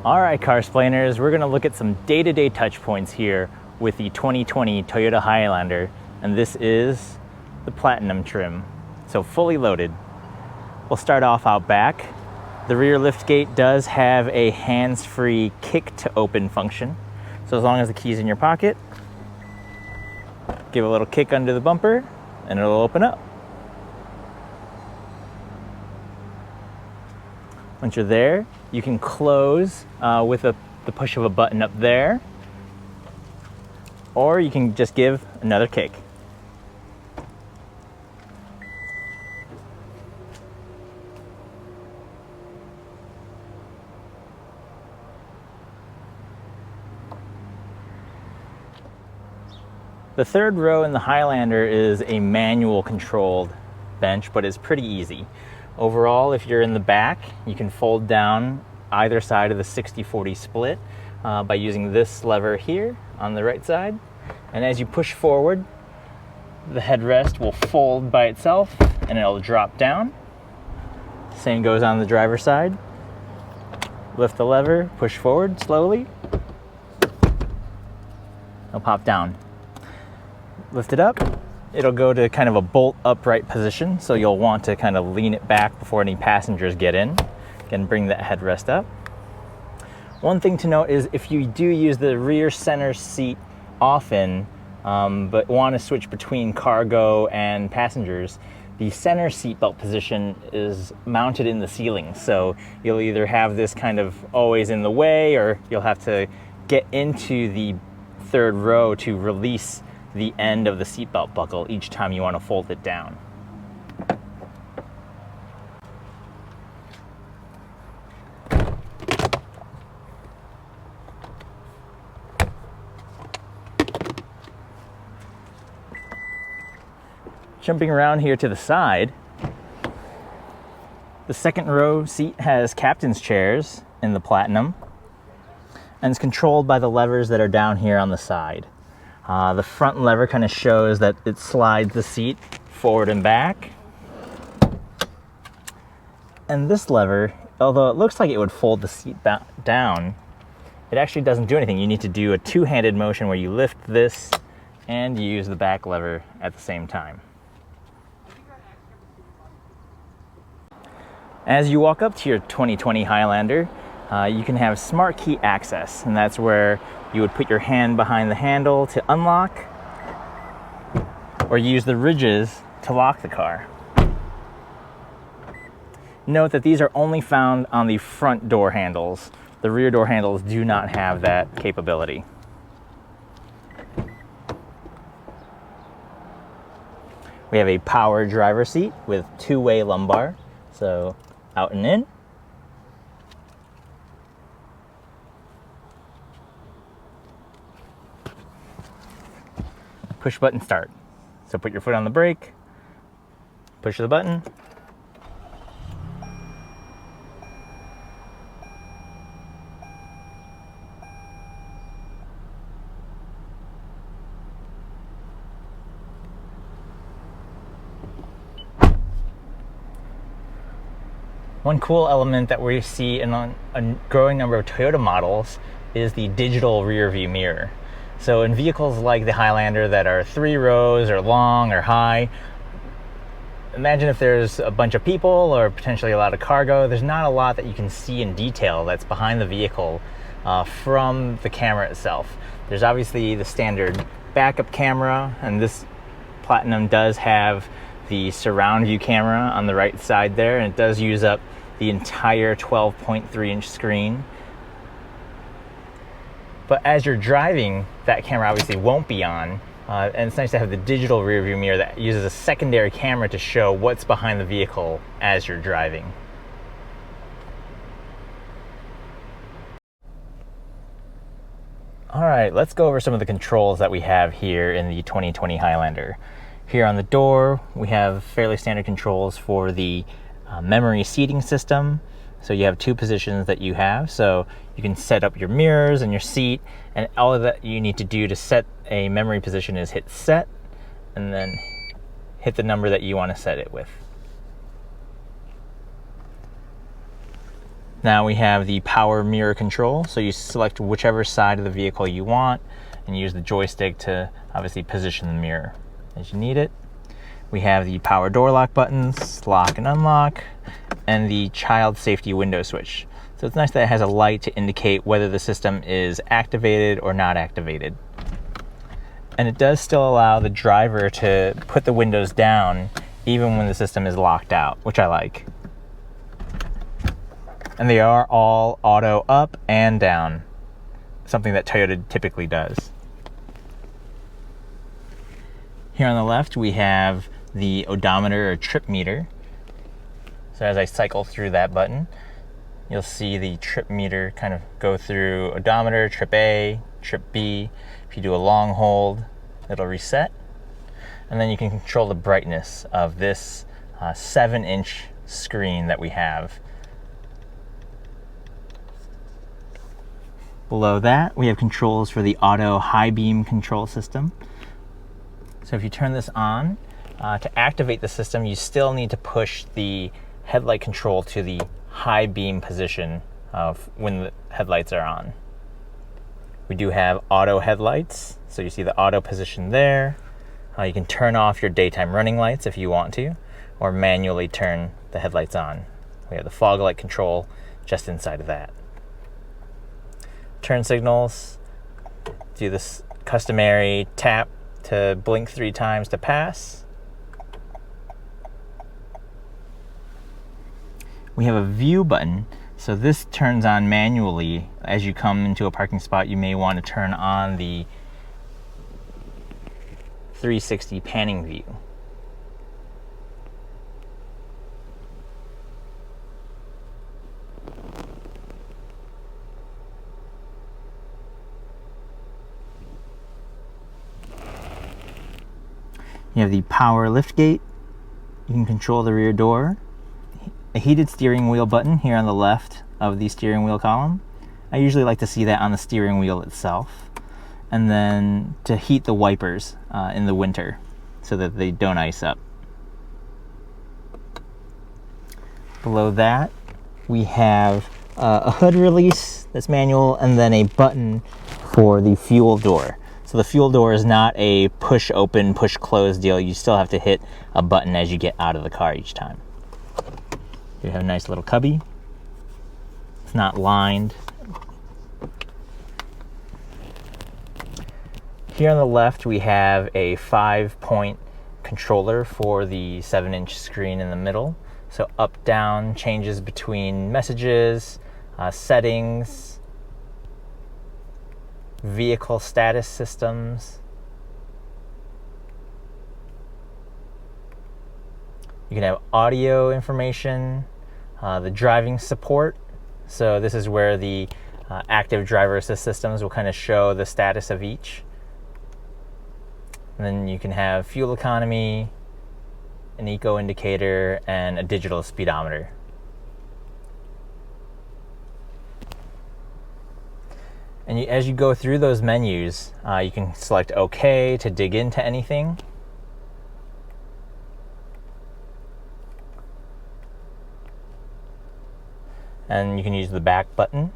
All right, Carsplainers, we're gonna look at some day-to-day touch points here with the 2020 Toyota Highlander, and this is the Platinum trim, so fully loaded. We'll start off out back. The rear liftgate does have a hands-free kick to open function, so as long as the key's in your pocket, give a little kick under the bumper and it'll open up. Once you're there, you can close with the push of a button up there, or you can just give another kick. The third row in the Highlander is a manual controlled bench, but it's pretty easy. Overall, if you're in the back, you can fold down either side of the 60-40 split by using this lever here on the right side. And as you push forward, the headrest will fold by itself and it'll drop down. Same goes on the driver's side. Lift the lever, push forward slowly. It'll pop down. Lift it up. It'll go to kind of a bolt upright position, so you'll want to kind of lean it back before any passengers get in. Again, bring that headrest up. One thing to note is if you do use the rear center seat often, but want to switch between cargo and passengers, the center seatbelt position is mounted in the ceiling, so you'll either have this kind of always in the way, or you'll have to get into the third row to release the end of the seatbelt buckle each time you want to fold it down. Jumping around here to the side, the second row seat has captain's chairs in the Platinum, and it's controlled by the levers that are down here on the side. The front lever kind of shows that it slides the seat forward and back. And this lever, although it looks like it would fold the seat down, it actually doesn't do anything. You need to do a two-handed motion where you lift this and you use the back lever at the same time. As you walk up to your 2020 Highlander, you can have smart key access, and that's where you would put your hand behind the handle to unlock, or use the ridges to lock the car. Note that these are only found on the front door handles. The rear door handles do not have that capability. We have a power driver seat with two-way lumbar, so out and in. Push button start. So put your foot on the brake, push the button. One cool element that we see in a growing number of Toyota models is the digital rear view mirror. So in vehicles like the Highlander that are 3 rows or long or high, imagine if there's a bunch of people or potentially a lot of cargo, there's not a lot that you can see in detail that's behind the vehicle from the camera itself. There's obviously the standard backup camera, and this Platinum does have the surround view camera on the right side there, and it does use up the entire 12.3-inch screen. But as you're driving, that camera obviously won't be on, and it's nice to have the digital rear view mirror that uses a secondary camera to show what's behind the vehicle as you're driving. All right, let's go over some of the controls that we have here in the 2020 Highlander. Here on the door, we have fairly standard controls for the memory seating system. So you have 2 positions that you have. So you can set up your mirrors and your seat, and all of that you need to do to set a memory position is hit set, and then hit the number that you want to set it with. Now we have the power mirror control. So you select whichever side of the vehicle you want and use the joystick to obviously position the mirror as you need it. We have the power door lock buttons, lock and unlock, and the child safety window switch. So it's nice that it has a light to indicate whether the system is activated or not activated. And it does still allow the driver to put the windows down even when the system is locked out, which I like. And they are all auto up and down, something that Toyota typically does. Here on the left, we have the odometer or trip meter. So as I cycle through that button, you'll see the trip meter kind of go through odometer, trip A, trip B. If you do a long hold, it'll reset. And then you can control the brightness of this 7-inch screen that we have. Below that, we have controls for the auto high beam control system. So if you turn this on, to activate the system, you still need to push the headlight control to the high beam position of when the headlights are on. We do have auto headlights, so you see the auto position there. You can turn off your daytime running lights if you want to, or manually turn the headlights on. We have the fog light control just inside of that. Turn signals, do this customary tap to blink 3 times to pass. We have a view button, so this turns on manually. As you come into a parking spot, you may want to turn on the 360 panning view. You have the power lift gate. You can control the rear door. A heated steering wheel button here on the left of the steering wheel column. I usually like to see that on the steering wheel itself. And then to heat the wipers in the winter so that they don't ice up. Below that, we have a hood release that's manual, and then a button for the fuel door. So the fuel door is not a push open, push close deal. You still have to hit a button as you get out of the car each time. You have a nice little cubby. It's not lined. Here on the left, we have a 5-point controller for the 7-inch screen in the middle. So up, down changes between messages, settings, vehicle status systems. You can have audio information, the driving support. So this is where the active driver assist systems will kind of show the status of each. And then you can have fuel economy, an eco indicator, and a digital speedometer. And as you go through those menus, you can select OK to dig into anything. And you can use the back button.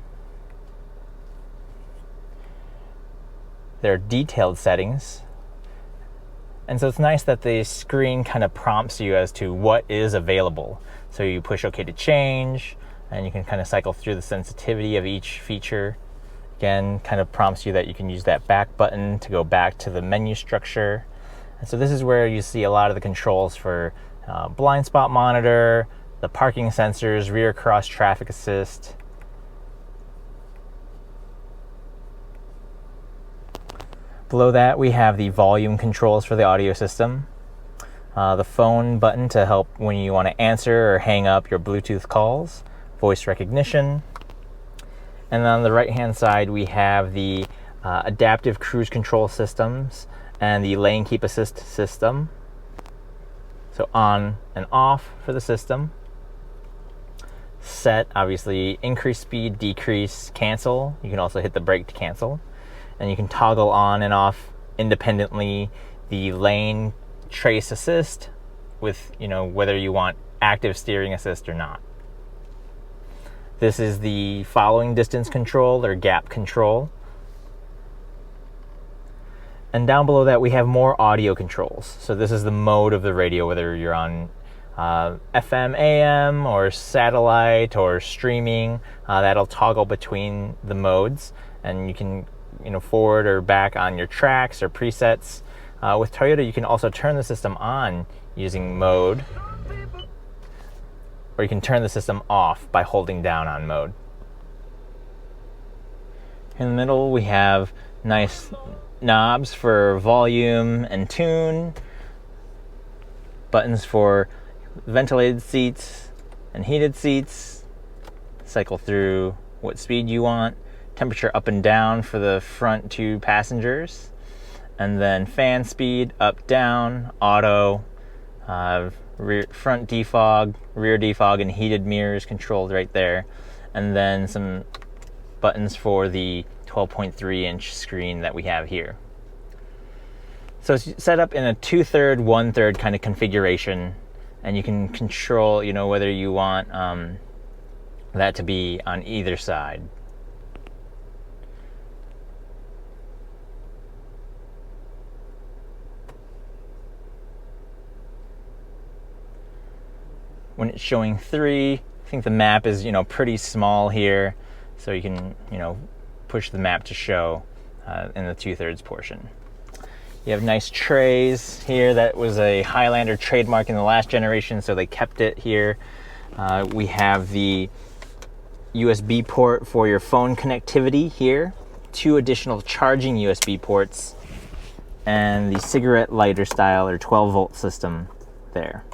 There are detailed settings. And so it's nice that the screen kind of prompts you as to what is available. So you push OK to change, and you can kind of cycle through the sensitivity of each feature. Again, kind of prompts you that you can use that back button to go back to the menu structure. And so this is where you see a lot of the controls for blind spot monitor, the parking sensors, rear cross traffic assist. Below that, we have the volume controls for the audio system, the phone button to help when you want to answer or hang up your Bluetooth calls, voice recognition. And then on the right-hand side, we have the adaptive cruise control systems and the lane keep assist system. So on and off for the system. Set, obviously, increase speed, decrease, cancel. You can also hit the brake to cancel. And you can toggle on and off independently the lane trace assist with, whether you want active steering assist or not. This is the following distance control or gap control. And down below that we have more audio controls. So this is the mode of the radio, whether you're on FM, AM, or satellite, or streaming. That'll toggle between the modes, and you can forward or back on your tracks or presets. With Toyota, you can also turn the system on using mode, or you can turn the system off by holding down on mode. In the middle, we have nice knobs for volume and tune, buttons for ventilated seats and heated seats, cycle through what speed you want, temperature up and down for the front two passengers, and then fan speed, up, down, auto, front defog, rear defog, and heated mirrors controlled right there, and then some buttons for the 12.3-inch screen that we have here. So it's set up in a 2/3, 1/3 kind of configuration, and you can control, whether you want that to be on either side. When it's showing 3, I think the map is, pretty small here, so you can, push the map to show in the 2/3 portion. You have nice trays here. That was a Highlander trademark in the last generation, so they kept it here. We have the USB port for your phone connectivity here, 2 additional charging USB ports, and the cigarette lighter style or 12-volt system there.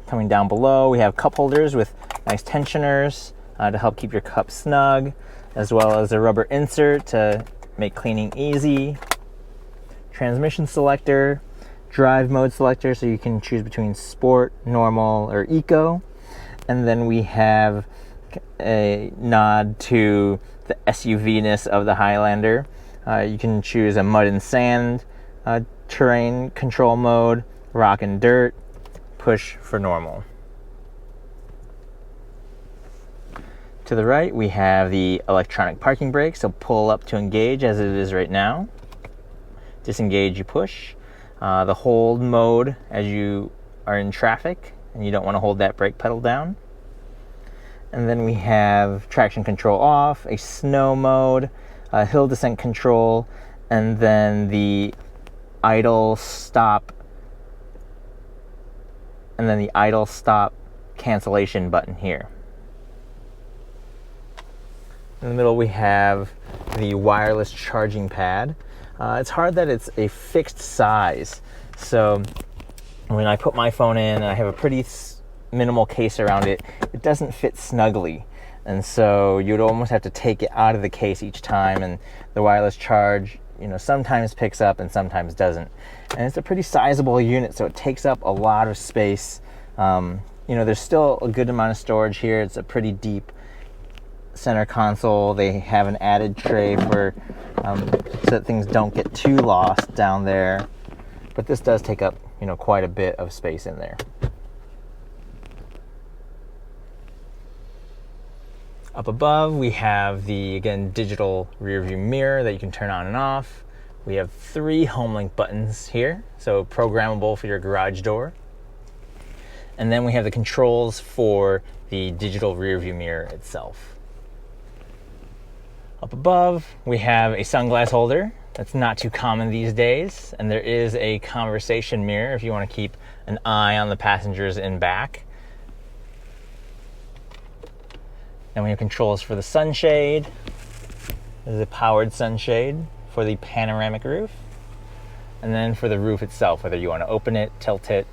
Coming down below, we have cup holders with nice tensioners to help keep your cup snug, as well as a rubber insert to make cleaning easy. Transmission selector, drive mode selector, so you can choose between sport, normal, or eco. And then we have a nod to the SUV-ness of the Highlander. You can choose a mud and sand terrain control mode, rock and dirt, push for normal. To the right, we have the electronic parking brake, so pull up to engage as it is right now. Disengage, you push. The hold mode as you are in traffic and you don't want to hold that brake pedal down. And then we have traction control off, a snow mode, a hill descent control, and then the idle stop, and then the idle stop cancellation button here. In the middle we have the wireless charging pad. It's hard that it's a fixed size, so when I put my phone in and I have a pretty minimal case around it, it doesn't fit snugly, and so you'd almost have to take it out of the case each time, and the wireless charge sometimes picks up and sometimes doesn't. And it's a pretty sizable unit, so it takes up a lot of space. There's still a good amount of storage here. It's a pretty deep center console. They have an added tray for so that things don't get too lost down there, but this does take up quite a bit of space in there. Up above we have the, again, digital rear view mirror that you can turn on and off. We have 3 home link buttons here, so programmable for your garage door. And then we have the controls for the digital rear view mirror itself. Up above, we have a sunglass holder. That's not too common these days. And there is a conversation mirror if you want to keep an eye on the passengers in back. Then we have controls for the sunshade. This is a powered sunshade for the panoramic roof. And then for the roof itself, whether you want to open it, tilt it.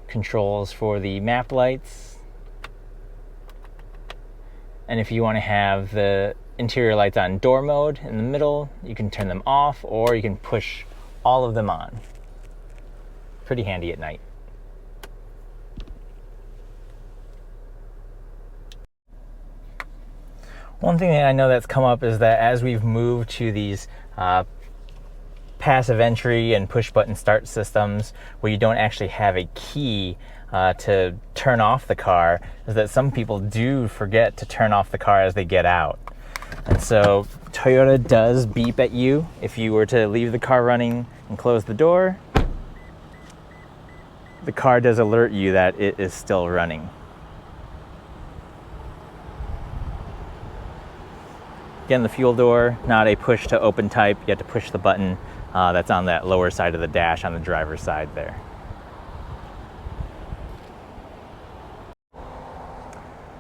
Controls for the map lights. And if you want to have the interior lights on door mode in the middle, you can turn them off, or you can push all of them on. Pretty handy at night. One thing that I know that's come up is that as we've moved to these passive entry and push button start systems where you don't actually have a key to turn off the car is that some people do forget to turn off the car as they get out. And so Toyota does beep at you if you were to leave the car running and close the door. The car does alert you that it is still running. Again, the fuel door, not a push to open type. You have to push the button that's on that lower side of the dash on the driver's side there.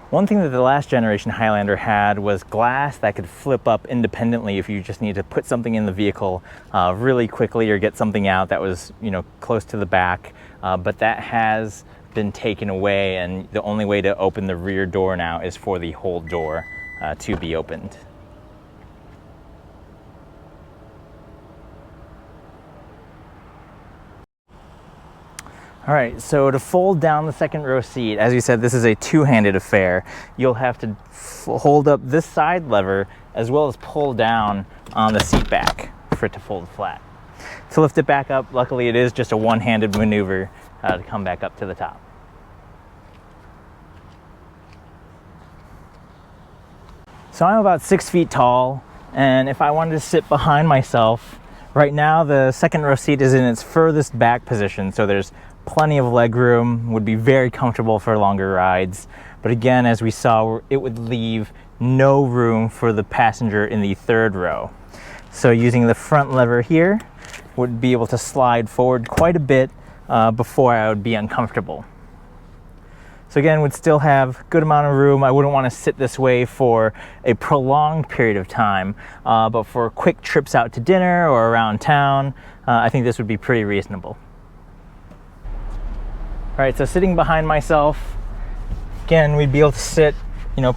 One thing that the last generation Highlander had was glass that could flip up independently if you just need to put something in the vehicle really quickly or get something out that was, close to the back. But that has been taken away, and the only way to open the rear door now is for the whole door to be opened. All right, so to fold down the second row seat, as you said, this is a two-handed affair. You'll have to hold up this side lever as well as pull down on the seat back for it to fold flat. To lift it back up, luckily it is just a one-handed maneuver to come back up to the top. So I'm about 6 feet tall, and if I wanted to sit behind myself, right now the second row seat is in its furthest back position, so there's plenty of leg room, would be very comfortable for longer rides. But again, as we saw, it would leave no room for the passenger in the third row. So using the front lever here, would be able to slide forward quite a bit before I would be uncomfortable. So again, would still have good amount of room. I wouldn't want to sit this way for a prolonged period of time, but for quick trips out to dinner or around town, I think this would be pretty reasonable. All right, so sitting behind myself, again, we'd be able to sit,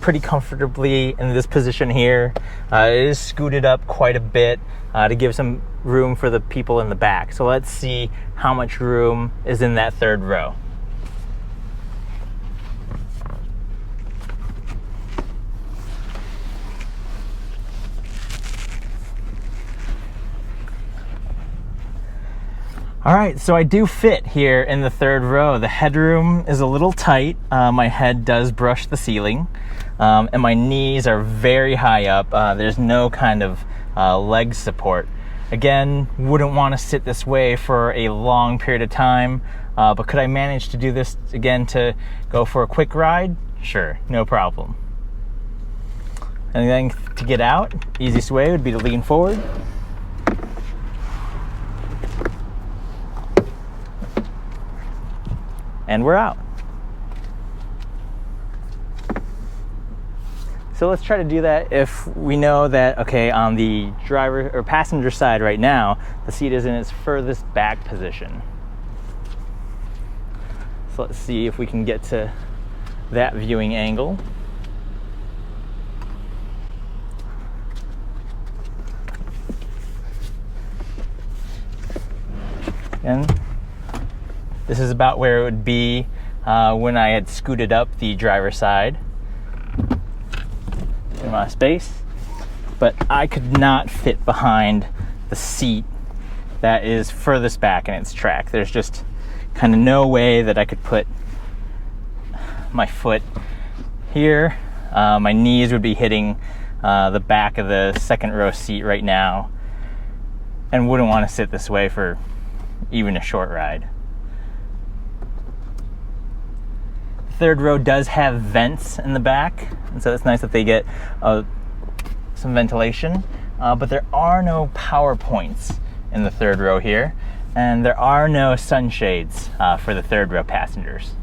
pretty comfortably in this position here. It is scooted up quite a bit to give some room for the people in the back. So let's see how much room is in that third row. All right, so I do fit here in the third row. The headroom is a little tight. My head does brush the ceiling, and my knees are very high up. There's no kind of leg support. Again, wouldn't want to sit this way for a long period of time, but could I manage to do this again to go for a quick ride? Sure, no problem. And then to get out, easiest way would be to lean forward. And we're out. So let's try to do that if we know that, okay, on the driver or passenger side right now, the seat is in its furthest back position. So let's see if we can get to that viewing angle. And this is about where it would be when I had scooted up the driver's side in my space, but I could not fit behind the seat that is furthest back in its track. There's just kind of no way that I could put my foot here. My knees would be hitting the back of the second row seat right now, and wouldn't want to sit this way for even a short ride. Third row does have vents in the back, and so it's nice that they get some ventilation, but there are no power points in the third row here, and there are no sunshades for the third row passengers.